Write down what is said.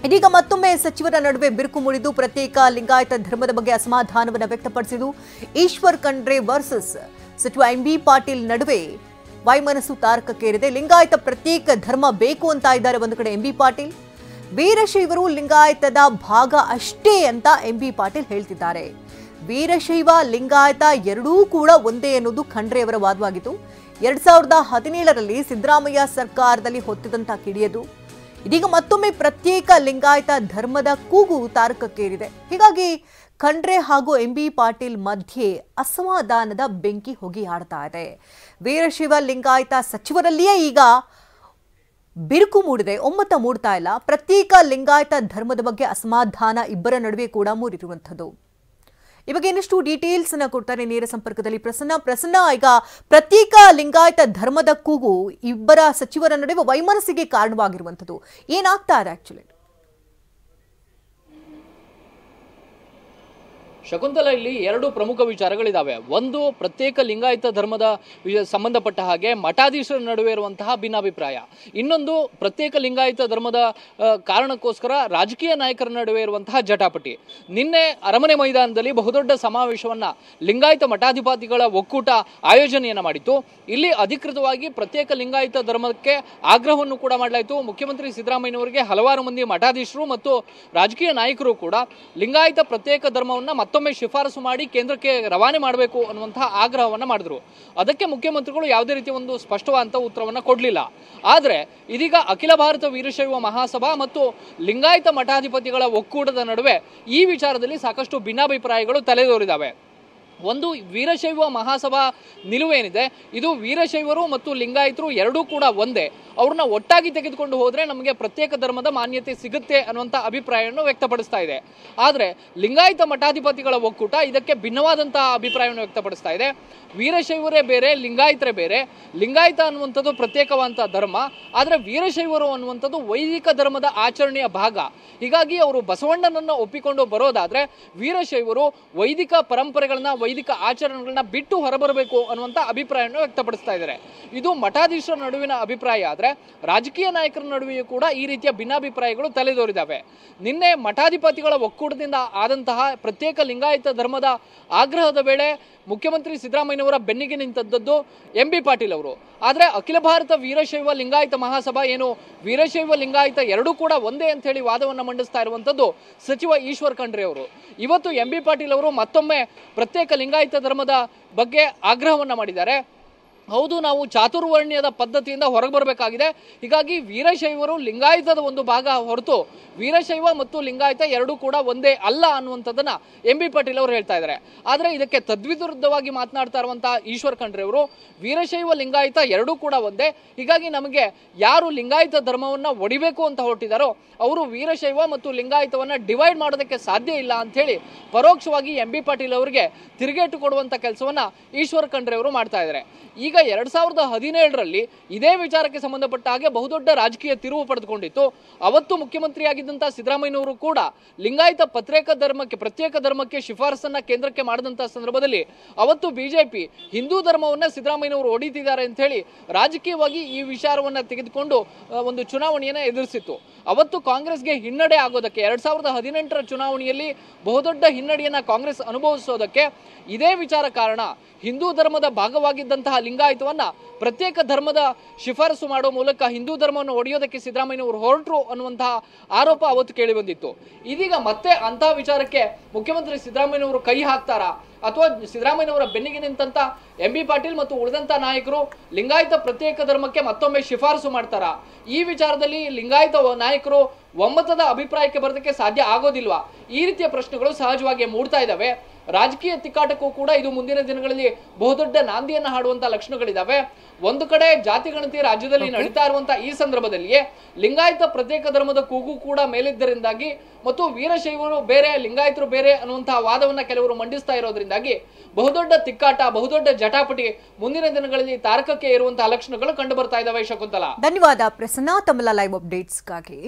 ಇದೀಗ ಮತ್ತೊಮ್ಮೆ ಸಚಿವರ ನಡುವೆ ಬಿರುಕು ಮುರಿದು ಪ್ರತ್ಯೇಕ ಲಿಂಗಾಯತ ಧರ್ಮದ ಬಗ್ಗೆ ಅಸಮಾಧಾನವನ್ನು ವ್ಯಕ್ತಪಡಿಸಿದ್ದು ಈಶ್ವರ್ ಖಂಡ್ರೆ ವರ್ಸಸ್ ಸಚಿವ ಎಂಬಿ ಪಾಟೀಲ್ ನಡುವೆ ವೈಮನಸ್ಸು ತಾರಕಕ್ಕೇರಿದೆ. ಲಿಂಗಾಯತ ಪ್ರತ್ಯೇಕ ಧರ್ಮ ಬೇಕು ಅಂತ ಇದ್ದಾರೆ ಒಂದು ಕಡೆ ಎಂಬಿ ಪಾಟೀಲ್. ವೀರಶೈವರು ಲಿಂಗಾಯತದ ಭಾಗ ಅಷ್ಟೇ ಅಂತ ಎಂಬಿ ಪಾಟೀಲ್ ಹೇಳ್ತಿದ್ದಾರೆ. ವೀರಶೈವ ಲಿಂಗಾಯತ ಎರಡೂ ಕೂಡ ಒಂದೇ ಎನ್ನುವುದು ಖಂಡ್ರೆಯವರ ವಾದವಾಗಿತ್ತು. 2017ರಲ್ಲಿ ಸಿದ್ದರಾಮಯ್ಯ ಸರ್ಕಾರದಲ್ಲಿ ಹೊತ್ತಿದಂತ ಕಿಡಿಯದು ಇದೀಗ ಮತ್ತೊಮ್ಮೆ ಪ್ರತ್ಯೇಕ ಲಿಂಗಾಯತ ಧರ್ಮದ ಕೂಗು ತಾರಕಕ್ಕೇರಿದೆ. ಹೀಗಾಗಿ ಖಂಡ್ರೆ ಹಾಗೂ ಎಂಬಿ ಪಾಟೀಲ್ ಮಧ್ಯೆ ಅಸಮಾಧಾನದ ಬೆಂಕಿ ಹೊಗೆಯಾಡ್ತಾ ಇದೆ. ವೀರಶೈವ ಲಿಂಗಾಯತ ಸಚಿವರಲ್ಲಿಯೇ ಈಗ ಬಿರುಕು ಮೂಡಿದೆ, ಒಮ್ಮತ ಮೂಡ್ತಾ ಇಲ್ಲ. ಪ್ರತ್ಯೇಕ ಲಿಂಗಾಯತ ಧರ್ಮದ ಬಗ್ಗೆ ಅಸಮಾಧಾನ ಇಬ್ಬರ ನಡುವೆ ಕೂಡ ಮೂಡಿರುವಂಥದ್ದು. ಈ ಬಗ್ಗೆ ಇನ್ನಷ್ಟು ಡೀಟೇಲ್ಸ್ ಅನ್ನ ಕೊಡ್ತಾರೆ ನೇರ ಸಂಪರ್ಕದಲ್ಲಿ ಪ್ರಸನ್ನ. ಈಗ ಪ್ರತ್ಯೇಕ ಲಿಂಗಾಯತ ಧರ್ಮದ ಕೂಗು ಇಬ್ಬರ ಸಚಿವರ ನಡುವೆ ವೈಮನಸ್ಸಿಗೆ ಕಾರಣವಾಗಿರುವಂಥದ್ದು ಏನಾಗ್ತಾ ಇದೆ ಆಕ್ಚುಲಿ? ಶಕುಂತಲ, ಇಲ್ಲಿ ಎರಡು ಪ್ರಮುಖ ವಿಚಾರಗಳಿದ್ದಾವೆ. ಒಂದು, ಪ್ರತ್ಯೇಕ ಲಿಂಗಾಯತ ಧರ್ಮದ ಸಂಬಂಧಪಟ್ಟ ಹಾಗೆ ಮಠಾಧೀಶರ ನಡುವೆ ಇರುವಂತಹ ಭಿನ್ನಾಭಿಪ್ರಾಯ. ಇನ್ನೊಂದು, ಪ್ರತ್ಯೇಕ ಲಿಂಗಾಯತ ಧರ್ಮದ ಕಾರಣಕ್ಕೋಸ್ಕರ ರಾಜಕೀಯ ನಾಯಕರ ನಡುವೆ ಇರುವಂತಹ ಜಟಾಪಟಿ. ನಿನ್ನೆ ಅರಮನೆ ಮೈದಾನದಲ್ಲಿ ಬಹುದೊಡ್ಡ ಸಮಾವೇಶವನ್ನ ಲಿಂಗಾಯತ ಮಠಾಧಿಪತಿಗಳ ಒಕ್ಕೂಟ ಆಯೋಜನೆಯನ್ನ ಮಾಡಿತ್ತು. ಇಲ್ಲಿ ಅಧಿಕೃತವಾಗಿ ಪ್ರತ್ಯೇಕ ಲಿಂಗಾಯತ ಧರ್ಮಕ್ಕೆ ಆಗ್ರಹವನ್ನು ಕೂಡ ಮಾಡಲಾಯಿತು. ಮುಖ್ಯಮಂತ್ರಿ ಸಿದ್ದರಾಮಯ್ಯನವರಿಗೆ ಹಲವಾರು ಮಂದಿ ಮಠಾಧೀಶರು ಮತ್ತು ರಾಜಕೀಯ ನಾಯಕರು ಕೂಡ ಲಿಂಗಾಯತ ಪ್ರತ್ಯೇಕ ಧರ್ಮವನ್ನ ಮತ್ತೊಮ್ಮೆ ಶಿಫಾರಸು ಮಾಡಿ ಕೇಂದ್ರಕ್ಕೆ ರವಾನೆ ಮಾಡಬೇಕು ಅನ್ನುವಂತಹ ಆಗ್ರಹವನ್ನ ಮಾಡಿದ್ರು. ಅದಕ್ಕೆ ಮುಖ್ಯಮಂತ್ರಿಗಳು ಯಾವುದೇ ರೀತಿಯ ಒಂದು ಸ್ಪಷ್ಟವಾದಂತಹ ಉತ್ತರವನ್ನ ಕೊಡಲಿಲ್ಲ. ಆದ್ರೆ ಇದೀಗ ಅಖಿಲ ಭಾರತ ವೀರಶೈವ ಮಹಾಸಭಾ ಮತ್ತು ಲಿಂಗಾಯತ ಮಠಾಧಿಪತಿಗಳ ಒಕ್ಕೂಟದ ನಡುವೆ ಈ ವಿಚಾರದಲ್ಲಿ ಸಾಕಷ್ಟು ಭಿನ್ನಾಭಿಪ್ರಾಯಗಳು ತಲೆದೋರಿದ್ದಾವೆ. ಒಂದು, ವೀರಶೈವ ಮಹಾಸಭಾ ನಿಲುವೇನಿದೆ, ಇದು ವೀರಶೈವರು ಮತ್ತು ಲಿಂಗಾಯತರು ಎರಡೂ ಕೂಡ ಒಂದೇ, ಅವ್ರನ್ನ ಒಟ್ಟಾಗಿ ತೆಗೆದುಕೊಂಡು ಹೋದ್ರೆ ನಮಗೆ ಪ್ರತ್ಯೇಕ ಧರ್ಮದ ಮಾನ್ಯತೆ ಸಿಗುತ್ತೆ ಅನ್ನುವಂಥ ಅಭಿಪ್ರಾಯವನ್ನು ವ್ಯಕ್ತಪಡಿಸ್ತಾ ಇದೆ. ಆದರೆ ಲಿಂಗಾಯತ ಮಠಾಧಿಪತಿಗಳ ಒಕ್ಕೂಟ ಇದಕ್ಕೆ ಭಿನ್ನವಾದಂತಹ ಅಭಿಪ್ರಾಯವನ್ನು ವ್ಯಕ್ತಪಡಿಸ್ತಾ ಇದೆ. ವೀರಶೈವರೇ ಬೇರೆ, ಲಿಂಗಾಯತರೇ ಬೇರೆ. ಲಿಂಗಾಯತ ಅನ್ನುವಂಥದ್ದು ಪ್ರತ್ಯೇಕವಾದಂಥ ಧರ್ಮ, ಆದರೆ ವೀರಶೈವರು ಅನ್ನುವಂಥದ್ದು ವೈದಿಕ ಧರ್ಮದ ಆಚರಣೆಯ ಭಾಗ. ಹೀಗಾಗಿ ಅವರು ಬಸವಣ್ಣನನ್ನು ಒಪ್ಪಿಕೊಂಡು ಬರೋದಾದ್ರೆ ವೀರಶೈವರು ವೈದಿಕ ಪರಂಪರೆಗಳನ್ನ, ವೈದಿಕ ಆಚರಣೆಗಳನ್ನ ಬಿಟ್ಟು ಹೊರಬರಬೇಕು ಅನ್ನುವಂಥ ಅಭಿಪ್ರಾಯವನ್ನು ವ್ಯಕ್ತಪಡಿಸ್ತಾ ಇದ್ದಾರೆ. ಇದು ಮಠಾಧೀಶರ ನಡುವಿನ ಅಭಿಪ್ರಾಯ. ಆದರೆ ರಾಜಕೀಯ ನಾಯಕರ ನಡುವೆಯೂ ಕೂಡ ಈ ರೀತಿಯ ಭಿನ್ನಾಭಿಪ್ರಾಯಗಳು ತಲೆದೋರಿದ್ದಾವೆ. ನಿನ್ನೆ ಮಠಾಧಿಪತಿಗಳ ಒಕ್ಕೂಟದಿಂದ ಆದಂತಹ ಪ್ರತ್ಯೇಕ ಲಿಂಗಾಯತ ಧರ್ಮದ ಆಗ್ರಹದ ವೇಳೆ ಮುಖ್ಯಮಂತ್ರಿ ಸಿದ್ದರಾಮಯ್ಯನವರ ಬೆನ್ನಿಗೆ ನಿಂತದ್ದು ಎಂಬಿ ಪಾಟೀಲ್ ಅವರು. ಆದರೆ ಅಖಿಲ ಭಾರತ ವೀರಶೈವ ಲಿಂಗಾಯತ ಮಹಾಸಭಾ ಏನು ವೀರಶೈವ ಲಿಂಗಾಯತ ಎರಡೂ ಕೂಡ ಒಂದೇ ಅಂತ ಹೇಳಿ ವಾದವನ್ನು ಮಂಡಿಸ್ತಾ ಇರುವಂಥದ್ದು ಸಚಿವ ಈಶ್ವರ್ ಖಂಡ್ರೆ ಅವರು. ಇವತ್ತು ಎಂಬಿ ಪಾಟೀಲ್ ಅವರು ಮತ್ತೊಮ್ಮೆ ಪ್ರತ್ಯೇಕ ಲಿಂಗಾಯತ ಧರ್ಮದ ಬಗ್ಗೆ ಆಗ್ರಹವನ್ನ ಮಾಡಿದ್ದಾರೆ. ಹೌದು, ನಾವು ಚಾತುರ್ವರ್ಣ್ಯದ ಪದ್ಧತಿಯಿಂದ ಹೊರಗೆ ಬರಬೇಕಾಗಿದೆ. ಹೀಗಾಗಿ ವೀರಶೈವರು ಲಿಂಗಾಯತದ ಒಂದು ಭಾಗ ಹೊರತು ವೀರಶೈವ ಮತ್ತು ಲಿಂಗಾಯತ ಎರಡೂ ಕೂಡ ಒಂದೇ ಅಲ್ಲ ಅನ್ನುವಂಥದ್ದನ್ನ ಎಂಬಿ ಪಾಟೀಲ್ ಅವರು ಹೇಳ್ತಾ ಇದ್ದಾರೆ. ಆದರೆ ಇದಕ್ಕೆ ತದ್ವಿರುದ್ಧವಾಗಿ ಮಾತನಾಡ್ತಾ ಇರುವಂತಹ ಈಶ್ವರ್ ಖಂಡ್ರೆ ಅವರು ವೀರಶೈವ ಲಿಂಗಾಯತ ಎರಡೂ ಕೂಡ ಒಂದೇ, ಹೀಗಾಗಿ ನಮಗೆ ಯಾರು ಲಿಂಗಾಯತ ಧರ್ಮವನ್ನ ಒಡಿಬೇಕು ಅಂತ ಹೊರಟಿದಾರೋ ಅವರು ವೀರಶೈವ ಮತ್ತು ಲಿಂಗಾಯತವನ್ನ ಡಿವೈಡ್ ಮಾಡೋದಕ್ಕೆ ಸಾಧ್ಯ ಇಲ್ಲ ಅಂತ ಹೇಳಿ ಪರೋಕ್ಷವಾಗಿ ಎಂಬಿ ಪಾಟೀಲ್ ಅವರಿಗೆ ತಿರುಗೇಟು ಕೊಡುವಂತ ಕೆಲಸವನ್ನ ಈಶ್ವರ್ ಖಂಡ್ರೆ ಅವರು ಮಾಡ್ತಾ ಇದ್ದಾರೆ. ಈಗ 2017ರಲ್ಲಿ ಇದೇ ವಿಚಾರಕ್ಕೆ ಸಂಬಂಧಪಟ್ಟ ಹಾಗೆ ಬಹುದೊಡ್ಡ ರಾಜಕೀಯ ತಿರುವು ಪಡೆದುಕೊಂಡಿತ್ತು. ಅವತ್ತು ಮುಖ್ಯಮಂತ್ರಿಯಾಗಿದ್ದಂತಹ ಸಿದ್ದರಾಮಯ್ಯನವರು ಕೂಡ ಲಿಂಗಾಯತ ಪ್ರತ್ಯೇಕ ಧರ್ಮಕ್ಕೆ ಶಿಫಾರಸನ್ನ ಕೇಂದ್ರಕ್ಕೆ ಮಾಡಿದಂತಹ ಸಂದರ್ಭದಲ್ಲಿ ಅವತ್ತು ಬಿಜೆಪಿ ಹಿಂದೂ ಧರ್ಮವನ್ನ ಸಿದ್ದರಾಮಯ್ಯನವರು ಹೊಡಿತಿದ್ದಾರೆ ಅಂತ ಹೇಳಿ ರಾಜಕೀಯವಾಗಿ ಈ ವಿಚಾರವನ್ನ ತೆಗೆದುಕೊಂಡು ಒಂದು ಚುನಾವಣೆಯನ್ನ ಎದುರಿಸಿತ್ತು. ಅವತ್ತು ಕಾಂಗ್ರೆಸ್ಗೆ ಹಿನ್ನಡೆ ಆಗೋದಕ್ಕೆ 2018ರ ಚುನಾವಣೆಯಲ್ಲಿ ಬಹುದೊಡ್ಡ ಹಿನ್ನಡೆಯನ್ನ ಕಾಂಗ್ರೆಸ್ ಅನುಭವಿಸೋದಕ್ಕೆ ಇದೇ ವಿಚಾರ ಕಾರಣ. ಹಿಂದೂ ಧರ್ಮದ ಭಾಗವಾಗಿದ್ದಂತಹ ಲಿಂಗಾಯತವನ್ನ ಪ್ರತ್ಯೇಕ ಧರ್ಮದ ಶಿಫಾರಸು ಮಾಡುವ ಮೂಲಕ ಹಿಂದೂ ಧರ್ಮವನ್ನು ಒಡೆಯೋದಕ್ಕೆ ಸಿದ್ದರಾಮಯ್ಯನವರು ಹೊರಟರು ಅನ್ನುವಂತಹ ಆರೋಪ ಅವತ್ತು ಕೇಳಿ ಬಂದಿತ್ತು. ಇದೀಗ ಮತ್ತೆ ಅಂತಹ ವಿಚಾರಕ್ಕೆ ಮುಖ್ಯಮಂತ್ರಿ ಸಿದ್ದರಾಮಯ್ಯನವರು ಕೈ ಹಾಕ್ತಾರಾ ಅಥವಾ ಸಿದ್ದರಾಮಯ್ಯನವರ ಬೆನ್ನಿಗೆ ನಿಂತ ಎಂಬಿ ಪಾಟೀಲ್ ಮತ್ತು ಉಳಿದಂತ ನಾಯಕರು ಲಿಂಗಾಯತ ಪ್ರತ್ಯೇಕ ಧರ್ಮಕ್ಕೆ ಮತ್ತೊಮ್ಮೆ ಶಿಫಾರಸು ಮಾಡ್ತಾರಾ? ಈ ವಿಚಾರದಲ್ಲಿ ಲಿಂಗಾಯತ ನಾಯಕರು ಒಮ್ಮತದ ಅಭಿಪ್ರಾಯಕ್ಕೆ ಬರೋದಕ್ಕೆ ಸಾಧ್ಯ ಆಗೋದಿಲ್ವಾ? ಈ ರೀತಿಯ ಪ್ರಶ್ನೆಗಳು ಸಹಜವಾಗಿ ಮೂಡ್ತಾ ಇದ್ದಾವೆ. ರಾಜಕೀಯ ತಿಕ್ಕಾಟಕ್ಕೂ ಕೂಡ ಇದು ಮುಂದಿನ ದಿನಗಳಲ್ಲಿ ಬಹುದೊಡ್ಡ ನಾಂದಿಯನ್ನ ಹಾಡುವಂತಹ ಲಕ್ಷಣಗಳಿದಾವೆ. ಒಂದು ಕಡೆ ಜಾತಿ ಗಣತಿ ರಾಜ್ಯದಲ್ಲಿ ನಡೀತಾ ಇರುವಂತಹ ಈ ಸಂದರ್ಭದಲ್ಲಿಯೇ ಲಿಂಗಾಯತ ಪ್ರತ್ಯೇಕ ಧರ್ಮದ ಕೂಗು ಕೂಡ ಮೇಲಿದ್ದರಿಂದಾಗಿ ಮತ್ತು ವೀರಶೈವರು ಬೇರೆ, ಲಿಂಗಾಯತರು ಬೇರೆ ಅನ್ನುವಂತಹ ವಾದವನ್ನ ಕೆಲವರು ಮಂಡಿಸ್ತಾ ಇರೋದ್ರಿಂದಾಗಿ ಬಹುದೊಡ್ಡ ತಿಕ್ಕಾಟ, ಬಹುದೊಡ್ಡ ಜಟಾಪಟಿ ಮುಂದಿನ ದಿನಗಳಲ್ಲಿ ತಾರಕಕ್ಕೆ ಇರುವಂತಹ ಲಕ್ಷಣಗಳು ಕಂಡು ಬರ್ತಾ ಇದ್ದಾವೆ. ಶಕುಂತಲಾ, ಧನ್ಯವಾದ ಪ್ರಸನ್ನ ತಮ್ಮ ಲೈವ್ ಅಪ್ಡೇಟ್ಸ್ಗಾಗಿ.